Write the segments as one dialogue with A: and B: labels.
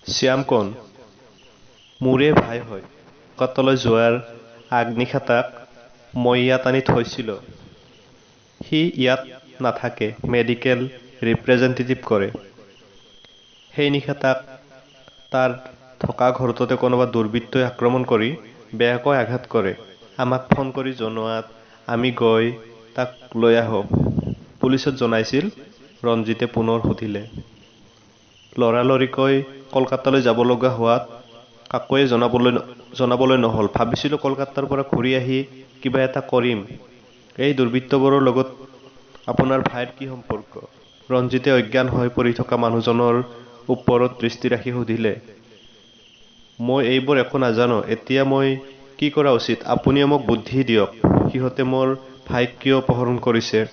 A: শ্যাম কোন? মোৰে ভাই হয়। কলকাতালৈ যোৱাৰ আগনিশা তাক মই ইয়াত আনি থৈছিলো। সি ইয়াত নাথাকে, মেডিকেল ৰিপ্ৰেজেণ্টেটিভ কৰে। সেই নিশা তাক তাৰ থকা ঘৰটোতে কোনোবা দুৰ্বৃত্তই আক্ৰমণ কৰি বেয়াকৈ আঘাত কৰে। আমাক ফোন কৰি জনোৱাত আমি গৈ তাক লৈ আহোঁ। পুলিচত জনাইছিল? ৰঞ্জিতে পুনৰ সুধিলে। লৰালৰিকৈ কলকাতালৈ যাব লগা হোৱাত কাকোৱে জনাবলৈ নহল। ভাবিছিলোঁ কলকাতাৰ পৰা ঘূৰি আহি কিবা এটা কৰিম। এই দুৰ্বৃত্তবোৰৰ লগত আপোনাৰ ভাইৰ কি সম্পৰ্ক? ৰঞ্জিতে অজ্ঞান হৈ পৰি থকা মানুহজনৰ ওপৰত দৃষ্টি ৰাখি সুধিলে। মই এইবোৰ একো নাজানো। এতিয়া মই কি কৰা উচিত? আপুনিয়ে মোক বুদ্ধি দিয়ক। সিহঁতে মোৰ ভাইক কিয় অপহৰণ কৰিছে?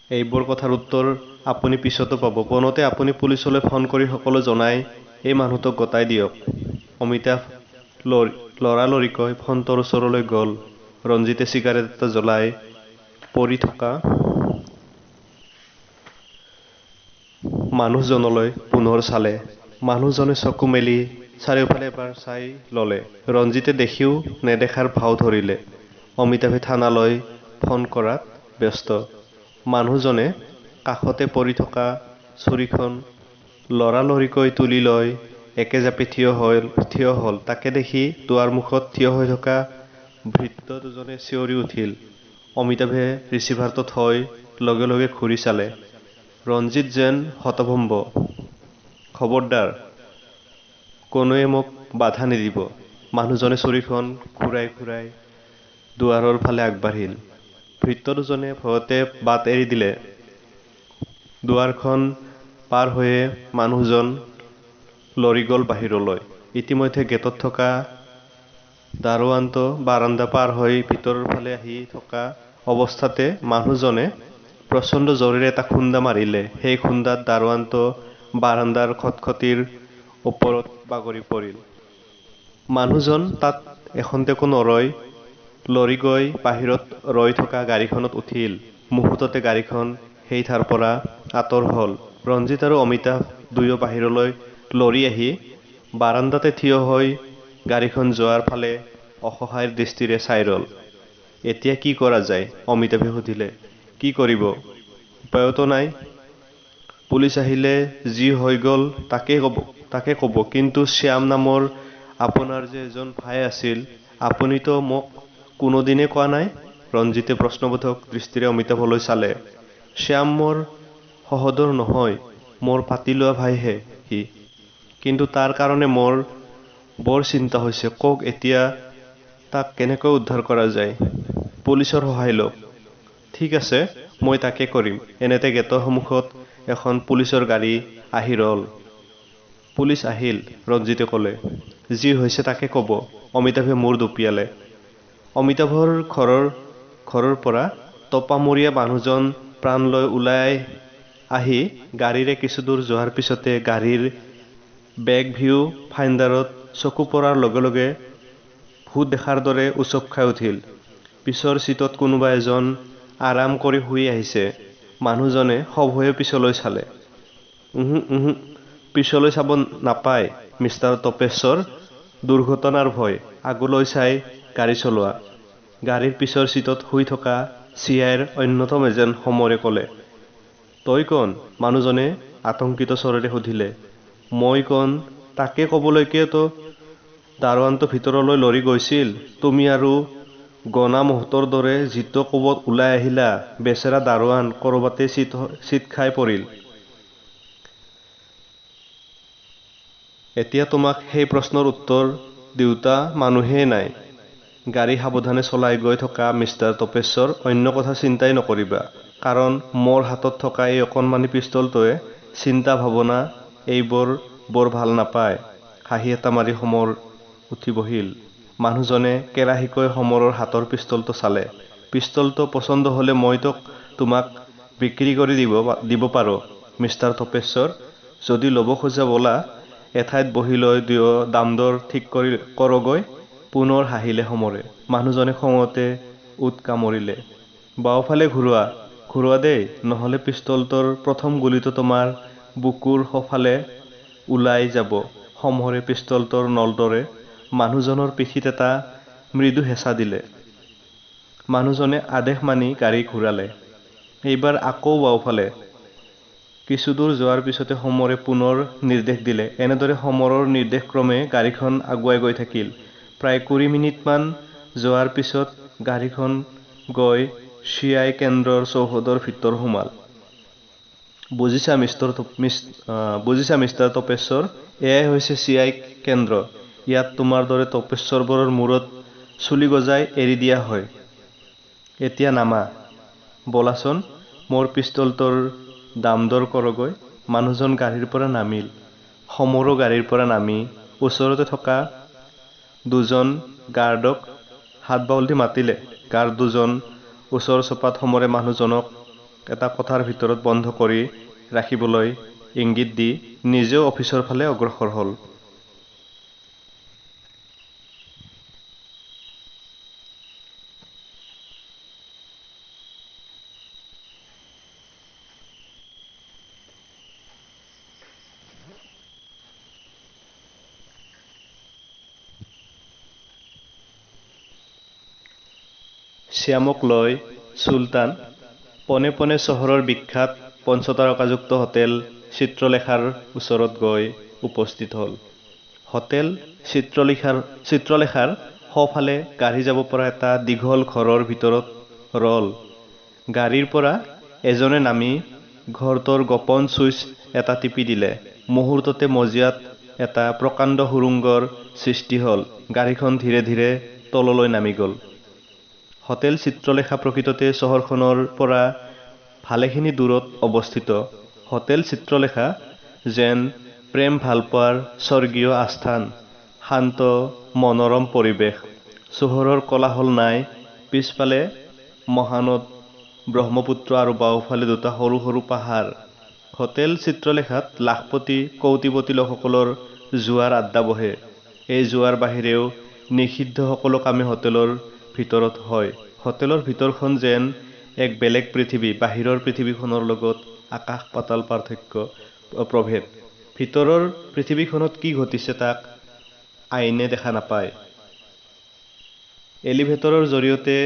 A: এইবোৰ কথাৰ উত্তৰ আপুনি পিছতো পাব। পোনতে আপুনি পুলিচলৈ ফোন কৰি সকলো জনাই এই মানুহটোক গতাই দিয়ক। অমিতাভ লৰালৰিকৈ ফোনটোৰ ওচৰলৈ গ'ল। ৰঞ্জিতে চিগাৰেট এটা জ্বলাই পৰি থকা মানুহজনলৈ পুনৰ চালে। মানুহজনে চকু মেলি চাৰিওফালে এবাৰ চাই ললে। ৰঞ্জিতে দেখিও নেদেখাৰ ভাও ধৰিলে। অমিতাভে থানালৈ ফোন কৰাত ব্যস্ত। মানুহজনে কাষতে পৰি থকা ছুৰীখন লৰালৰিকৈ তুলি লৈ একেজাপে থিয় হ'ল। তাকে দেখি দুৱাৰমুখত থিয় হৈ থকা ভৃত্য দুজনে চিঞৰি উঠিল। অমিতাভে ৰিচিভাৰটো থৈ লগে লগে ঘূৰি চালে। ৰঞ্জিত যেন হতভম্ব। খবৰদাৰ, কোনোৱে মোক বাধা নিদিব। মানুহজনে ছুৰীখন ঘূৰাই ঘূৰাই দুৱাৰৰ ফালে আগবাঢ়িল। ভৃত্য দুজনে ভয়তে বাট এৰি দিলে। দুৱাৰখন পাৰ হৈয়ে মানুহজন লৰি গ'ল বাহিৰলৈ। ইতিমধ্যে গেটত থকা দাৰোৱানটো বাৰাণ্ডা পাৰ হৈ ভিতৰৰ ফালে আহি থকা অৱস্থাতে মানুহজনে প্ৰচণ্ড জোৰেৰে এটা খুন্দা মাৰিলে। সেই খুন্দাত দাৰোৱানটো বাৰাণ্ডাৰ খটখটীৰ ওপৰত বাগৰি পৰিল। মানুহজন তাত এখন্তেকো নৰৈ লৰি গৈ বাহিৰত ৰৈ থকা গাড়ীখনত উঠিল। মুহূৰ্ততে গাড়ীখন সেই ঠাইৰ পৰা আঁতৰ হ'ল। ৰঞ্জিত আৰু অমিতাভ দুয়ো বাহিৰলৈ লৰি আহি বাৰাণ্ডাতে থিয় হৈ গাড়ীখন যোৱাৰ ফালে অসহায় দৃষ্টিৰে চাই ৰ'ল। এতিয়া কি কৰা যায়? অমিতাভে সুধিলে। কি কৰিব? উপায়তো নাই। পুলিচ আহিলে যি হৈ গ'ল তাকে ক'ব। কিন্তু শ্যাম নামৰ আপোনাৰ যে এজন ভাই আছিল, আপুনিতো মোক কোনোদিনে কোৱা নাই? ৰঞ্জিতে প্ৰশ্নবোধক দৃষ্টিৰে অমিতাভলৈ চালে। শ্যাম মোৰ সহোদৰ নহয়, মোৰ পাতি লোৱা ভাইহে সি। কিন্তু তাৰ কাৰণে মোৰ বৰ চিন্তা হৈছে। কওক এতিয়া তাক কেনেকৈ উদ্ধাৰ কৰা যায়? পুলিচৰ সহায় লওক। ঠিক আছে, মই তাকে কৰিম। এনেতে গেটৰ সন্মুখত এখন পুলিচৰ গাড়ী আহি ৰ'ল। পুলিচ আহিল, ৰঞ্জিতে ক'লে। যি হৈছে তাকে ক'ব। অমিতাভে মূৰ দুপিয়ালে। অমিতাভৰ ঘৰৰ পৰা টপামূৰীয়া মানুহজন প্ৰাণ লৈ ওলাই আহি গাড়ীৰে কিছুদূৰ যোৱাৰ পিছতে গাড়ীৰ বেক ভিউ ফাইণ্ডাৰত চকু পৰাৰ লগে লগে ভূত দেখাৰ দৰে উচপ খাই উঠিল। পিছৰ চিটত কোনোবা এজন আৰাম কৰি শুই আহিছে। মানুহজনে সভয়ে পিছলৈ চালে। পিছলৈ চাব নাপায় মিষ্টাৰ তপেশ্বৰ। দুৰ্ঘটনাৰ ভয়। আগলৈ চাই গাড়ী চলোৱা। গাড়ীৰ পিছৰ চিটত শুই থকা চিআইৰ অন্যতম এজন সমৰে ক'লে। তই কোন? মানুহজনে আতংকিত স্বৰেৰে সুধিলে। মই কোন তাকে ক'বলৈকেতো দাৰোৱানটো ভিতৰলৈ লৰি গৈছিল। তুমি আৰু গণা মহতৰ দৰে যিটো কোবত ওলাই আহিলা। বেচেৰা দাৰোৱান ক'ৰবাতে চিত খাই পৰিল। এতিয়া তোমাক সেই প্ৰশ্নৰ উত্তৰ দিওঁতা মানুহেই নাই। গাড়ী সাৱধানে চলাই গৈ থকা মিষ্টাৰ তপেশ্বৰ, অন্য কথা চিন্তাই নকৰিবা। কাৰণ মোৰ হাতত থকা এই অকণমানি পিষ্টলটোৱে চিন্তা ভাৱনা এইবোৰ বৰ ভাল নাপায়। হাঁহি এটা মাৰি সমৰ উঠি বহিল। মানুহজনে কেৰাহীকৈ সমৰৰ হাতৰ পিষ্টলটো চালে। পিষ্টলটো পচন্দ হ'লে মই তোমাক বিক্ৰী কৰি দিব পাৰোঁ মিষ্টাৰ তপেশ্বৰ। যদি ল'ব খোজা ব'লা, এঠাইত বহি লৈ দুয়ো দাম-দৰ ঠিক কৰোঁগৈ। পুনৰ হাঁহিলে সমৰে। মানুহজনে খঙতে ওঠ কামুৰিলে। বাওঁফালে ঘূৰোৱা। ঘূৰোৱা দেই, নহ'লে পিষ্টলটোৰ প্ৰথম গুলীটো তোমাৰ বুকুৰ সোঁফালে ওলাই যাব। সমৰে পিষ্টলটোৰ নলদৰে মানুহজনৰ পিঠিত এটা মৃদু হেঁচা দিলে। মানুহজনে আদেশ মানি গাড়ী ঘূৰালে। এইবাৰ আকৌ বাওঁফালে। কিছুদূৰ যোৱাৰ পিছতে সমৰে পুনৰ নিৰ্দেশ দিলে। এনেদৰে সমৰৰ নিৰ্দেশক্ৰমে গাড়ীখন আগুৱাই গৈ থাকিল। প্ৰায় 20 মিনিটমান যোৱাৰ পিছত গাড়ীখন গৈ CI কেন্দ্ৰৰ চৌহদৰ ভিতৰ সোমাল। বুজিছা মিষ্টাৰ তপেশ্বৰ, এয়াই হৈছে CI কেন্দ্ৰ। ইয়াত তোমাৰ দৰে তপেশ্বৰবোৰৰ মূৰত চুলি গজাই এৰি দিয়া হয়। এতিয়া নামা। বলাচোন, মোৰ পিষ্টলটোৰ দাম দৰ কৰগৈ। মানুহজন গাড়ীৰ পৰা নামিল। সমৰো গাড়ীৰ পৰা নামি ওচৰতে থকা দুজন গাৰ্ডক হাত বাউলি মাতিলে। গাৰ্ড দুজন ওচৰ চপাত সমৰে মানুহজনক এটা কোঠাৰ ভিতৰত বন্ধ কৰি ৰাখিবলৈ ইংগিত দি নিজেও অফিচৰ ফালে অগ্ৰসৰ হ'ল। শ্যামক লৈ চুলতান পোনে পোনে চহৰৰ বিখ্যাত পঞ্চতাৰকাযুক্ত হোটেল চিত্ৰলেখাৰ ওচৰত গৈ উপস্থিত হ'ল। হোটেল চিত্ৰলেখাৰ সোঁফালে গাড়ী যাব পৰা এটা দীঘল ঘৰৰ ভিতৰত ৰল। গাড়ীৰ পৰা এজনে নামি ঘৰটোৰ গোপন ছুইচ এটা টিপি দিলে। মুহূৰ্ততে মজিয়াত এটা প্ৰকাণ্ড সুৰুংগৰ সৃষ্টি হ'ল। গাড়ীখন ধীৰে ধীৰে তললৈ নামি গ'ল। হোটেল চিত্ৰলেখা প্ৰকৃততে চহৰখনৰ পৰা ভালেখিনি দূৰত অৱস্থিত। হোটেল চিত্ৰলেখা যেন প্ৰেম ভালপোৱাৰ স্বৰ্গীয় আস্থান। শান্ত মনোৰম পৰিৱেশ। চহৰৰ কোলাহল নাই। পিছফালে মহানদ ব্ৰহ্মপুত্ৰ আৰু বাওঁফালে দুটা সৰু সৰু পাহাৰ। হোটেল চিত্ৰলেখাত লাখপতি কৌটিপতি লোকসকলৰ জুৱাৰ আড্ডা বহে। এই জুৱাৰ বাহিৰেও নিষিদ্ধ সকলো কামেই হোটেলৰ ভিতৰত হয়। হোটেলৰ ভিতৰখন যেন এক বেলেগ পৃথিৱী। বাহিৰৰ পৃথিৱীখনৰ লগত আকাশ পাতাল প্ৰভেদ। ভিতৰৰ পৃথিৱীখনত কি ঘটিছে তাক আইনে দেখা নাপায়। এলিভেটৰৰ জৰিয়তে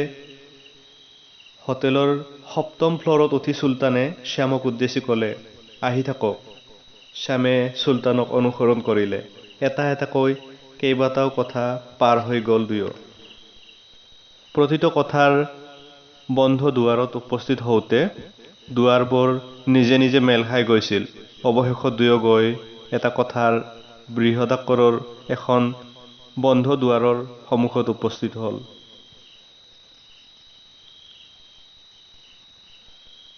A: হোটেলৰ 7ম ফ্ল'ৰত উঠি চুলতানে শ্যামক উদ্দেশ্যি ক'লে, আহি থাকক। শ্যামে চুলতানক অনুসৰণ কৰিলে। এটা এটাকৈ কেইবাটাও কোঠা পাৰ হৈ গ'ল দুয়ো। প্ৰতিটো কোঠাৰ বন্ধ দুৱাৰত উপস্থিত হওঁতে দুৱাৰবোৰ নিজে নিজে মেল খাই গৈছিল। অৱশেষত দুয়ো গৈ এটা কোঠাৰ বৃহদাকাৰৰ এখন বন্ধ দুৱাৰৰ সন্মুখত উপস্থিত হ'ল।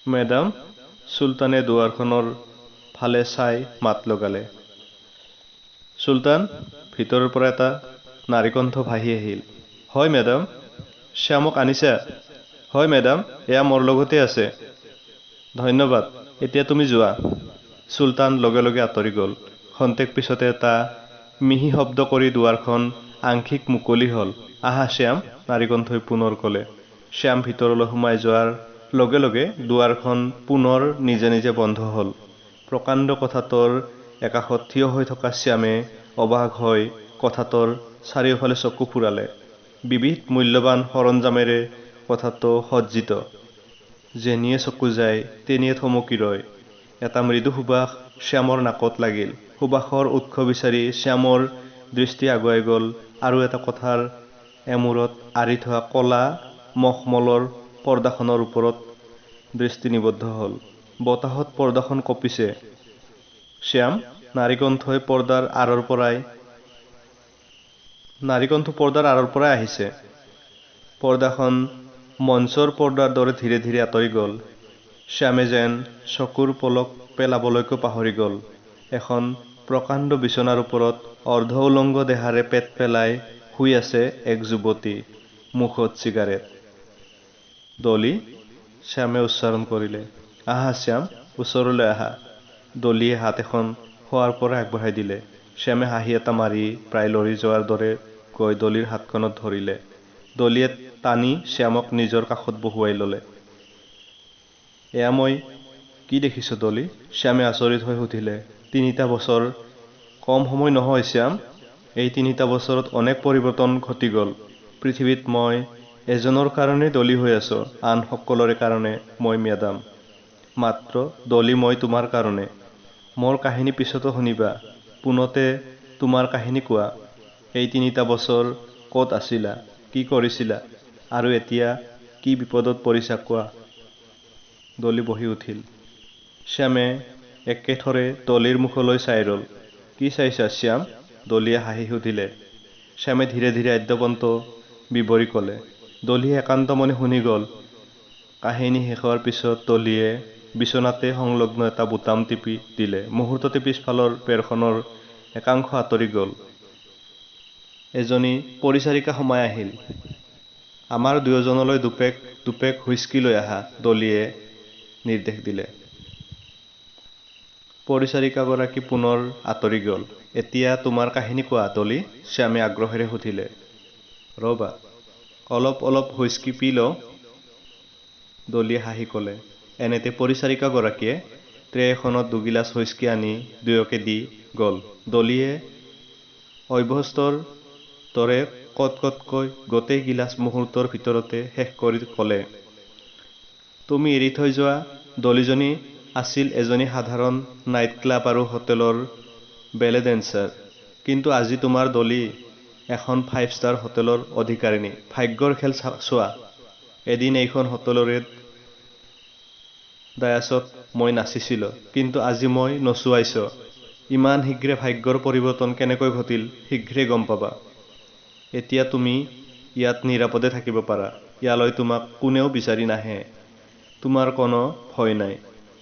A: মেডাম, চুলতানে দুৱাৰখনৰ ফালে চাই মাত লগালে। চুলতান, ভিতৰৰ পৰা এটা নাৰীকণ্ঠ ভাহি আহিল। হয় মেডাম। শ্যামক আনিছা? হয় মেডাম, এয়া মোৰ লগতে আছে। ধন্যবাদ, এতিয়া তুমি যোৱা। চুলতান লগে লগে আঁতৰি গ'ল। ক্ষন্তেক পিছতে এটা মিহি শব্দ কৰি দুৱাৰখন আংশিক মুকলি হ'ল। আহা শ্যাম, নাৰীকণ্ঠই পুনৰ ক'লে। শ্যাম ভিতৰলৈ সোমাই যোৱাৰ লগে লগে দুৱাৰখন পুনৰ নিজে নিজে বন্ধ হ'ল। প্ৰকাণ্ড কোঠাটোৰ একাষত থিয় হৈ থকা শ্যামে অবাক হৈ কোঠাটোৰ চাৰিওফালে চকু ফুৰালে। বিবিধ মূল্যৱান সৰঞ্জামেৰে কোঠাটো সজ্জিত। যেনিয়ে চকু যায় তেনিয়ে থমকি ৰয়। এটা মৃদু সুবাস শ্যামৰ নাকত লাগিল। সুবাসৰ উৎস বিচাৰি শ্যামৰ দৃষ্টি আগুৱাই গ'ল আৰু এটা কোঠাৰ এমূৰত আঁৰি থোৱা ক'লা মখমলৰ পৰ্দাখনৰ ওপৰত দৃষ্টি নিবদ্ধ হ'ল। বতাহত পৰ্দাখন কঁপিছে। শ্যাম, নাৰীকণ্ঠই পৰ্দাৰ আঁৰৰ পৰাই আহিছে। পৰ্দাখন মঞ্চৰ পৰ্দাৰ দৰে ধীৰে ধীৰে আঁতৰি গ'ল। শ্যামে যেন চকুৰ পলক পেলাবলৈকো পাহৰি গ'ল। এখন প্ৰকাণ্ড বিছনাৰ ওপৰত অৰ্ধ উলংগ দেহাৰে পেট পেলাই শুই আছে এক যুৱতী। মুখত চিগাৰেট। ডলি, শ্যামে উচ্চাৰণ কৰিলে। আহা শ্যাম, ওচৰলৈ আহা। ডলিয়ে হাত এখন শোৱাৰ পৰা আগবঢ়াই দিলে। শ্যামে হাঁহি এটা মাৰি প্ৰায় লৰি যোৱাৰ দৰে গৈ ডলিৰ হাতখনত ধৰিলে। ডলিয়ে টানি শ্যামক নিজৰ কাষত বহুৱাই ল'লে। এয়া মই কি দেখিছোঁ ডলি? শ্যামে আচৰিত হৈ সুধিলে। 3টা বছৰ কম সময় নহয় শ্যাম। এই 3টা বছৰত অনেক পৰিৱৰ্তন ঘটি গ'ল। পৃথিৱীত মই এজনৰ কাৰণে ডলি হৈ আছো, আন সকলোৰে কাৰণে মই মেডাম। মাত্ৰ ডলি, মই তোমাৰ কাৰণে। মোৰ কাহিনী পিছতো শুনিবা। পোনতে তোমাৰ কাহিনী কোৱা। এই 3টা বছৰ ক'ত আছিলা, কি কৰিছিলা, আৰু এতিয়া কি বিপদত পৰিছা কোৱা। ডলি বহি উঠিল। শ্যামে একেথৰে ডলিৰ মুখলৈ চাই ৰ'ল। কি চাইছা শ্যাম? ডলিয়ে হাঁহি সুধিলে। শ্যামে ধীৰে ধীৰে আদ্যপন্ত বিৱৰি ক'লে। ডলিয়ে একান্ত মনে শুনি গ'ল। কাহিনী শেষ হোৱাৰ পিছত ডলিয়ে বিচনাতে সংলগ্ন এটা বুটাম টিপি দিলে। মুহূৰ্ততে পিছফালৰ বেৰখনৰ একাংশ আঁতৰি গ'ল। এজনী পৰিচাৰিকা সোমাই আহিল। আমাৰ দুয়োজনলৈ দুপেক হুইস্কি লৈ আহা, ডলিয়ে নিৰ্দেশ দিলে। পৰিচাৰিকাগৰাকী পুনৰ আঁতৰি গ'ল। এতিয়া তোমাৰ কাহিনী কোৱা ডলি? শ্যামে আগ্ৰহেৰে সুধিলে। ৰ'বা, অলপ হুইস্কি পি লওঁ, ডলিয়ে হাঁহি ক'লে। এনেতে পৰিচাৰিকাগৰাকীয়ে ট্ৰে এখনত দুগিলাচ হুইস্কি আনি দুয়োকে দি গ'ল। ডলিয়ে অভ্যস্তৰ দৰে কটকটকৈ গোটেই গিলাচ মুহূৰ্তৰ ভিতৰতে শেষ কৰি ক'লে। তুমি এৰি থৈ যোৱা ডলিজনী আছিল এজনী সাধাৰণ নাইট ক্লাব আৰু হোটেলৰ বেলে ডেন্সাৰ। কিন্তু আজি তোমাৰ ডলি এখন 5 ষ্টাৰ হোটেলৰ অধিকাৰিণী। ভাগ্যৰ খেল চোৱা। এদিন এইখন হোটেলৰে ডায়াছত মই নাচিছিলো, কিন্তু আজি মই নচুৱাইছ। ইমান শীঘ্ৰে ভাগ্যৰ পৰিৱৰ্তন কেনেকৈ ঘটিল শীঘ্ৰেই গম পাবা। এতিয়া তুমি ইয়াত নিৰাপদে থাকিব পাৰা। ইয়ালৈ তোমাক কোনেও বিচাৰি নাহে। তোমাৰ কোনো ভয় নাই।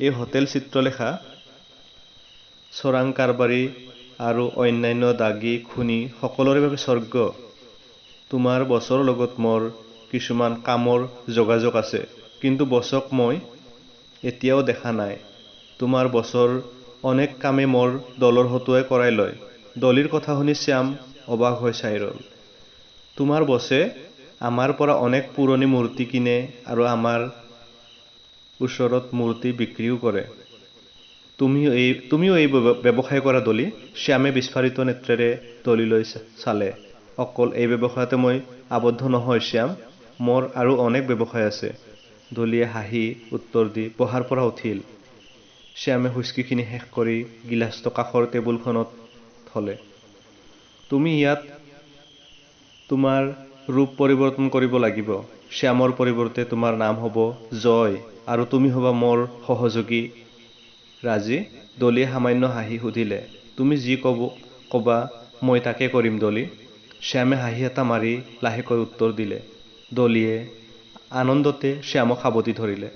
A: এই হোটেল চিত্ৰলেখা, চোৰাং কাৰবাৰী আৰু অন্যান্য দাগী খুনী সকলোৰে বাবে স্বৰ্গ। তোমাৰ বছৰ লগত মোৰ কিছুমান কামৰ যোগাযোগ আছে, কিন্তু বছক মই এতিয়াও দেখা নাই। তোমাৰ বছৰ অনেক কামে মোৰ দলৰ হতুৱাই কৰাই লয়। ডলিৰ কথা শুনি শ্যাম অবাক হৈ চাই ৰ'ল। তোমাৰ বছে আমাৰ পৰা অনেক পুৰণি মূৰ্তি কিনে আৰু আমাৰ ওচৰত মূৰ্তি বিক্ৰীও কৰে। তুমিও এই ব্যৱসায় কৰা ডলি? শ্যামে বিস্ফাৰিত নেত্ৰেৰে ডলিলৈ চালে। অকল এই ব্যৱসায়তে মই আবদ্ধ নহয় শ্যাম, মোৰ আৰু অনেক ব্যৱসায় আছে। ডলিয়ে হাঁহি উত্তৰ দি বহাৰ পৰা উঠিল। শ্যামে হুইস্কিখিনি শেষ কৰি গিলাচটো কাষৰ টেবুলখনত থলে। তুমি ইয়াত তোমাৰ ৰূপ পৰিৱৰ্তন কৰিব লাগিব। শ্যামৰ পৰিৱৰ্তে তোমাৰ নাম হ'ব জয়, আৰু তুমি হ'বা মোৰ সহযোগী ৰাজী। ডলিয়ে সামান্য হাঁহি সুধিলে। তুমি যি কবা মই তাকে কৰিম ডলি। শ্যামে হাঁহি এটা মাৰি লাহেকৈ উত্তৰ দিলে। ডলিয়ে আনন্দতে শ্যামক সাবটি ধৰিলে।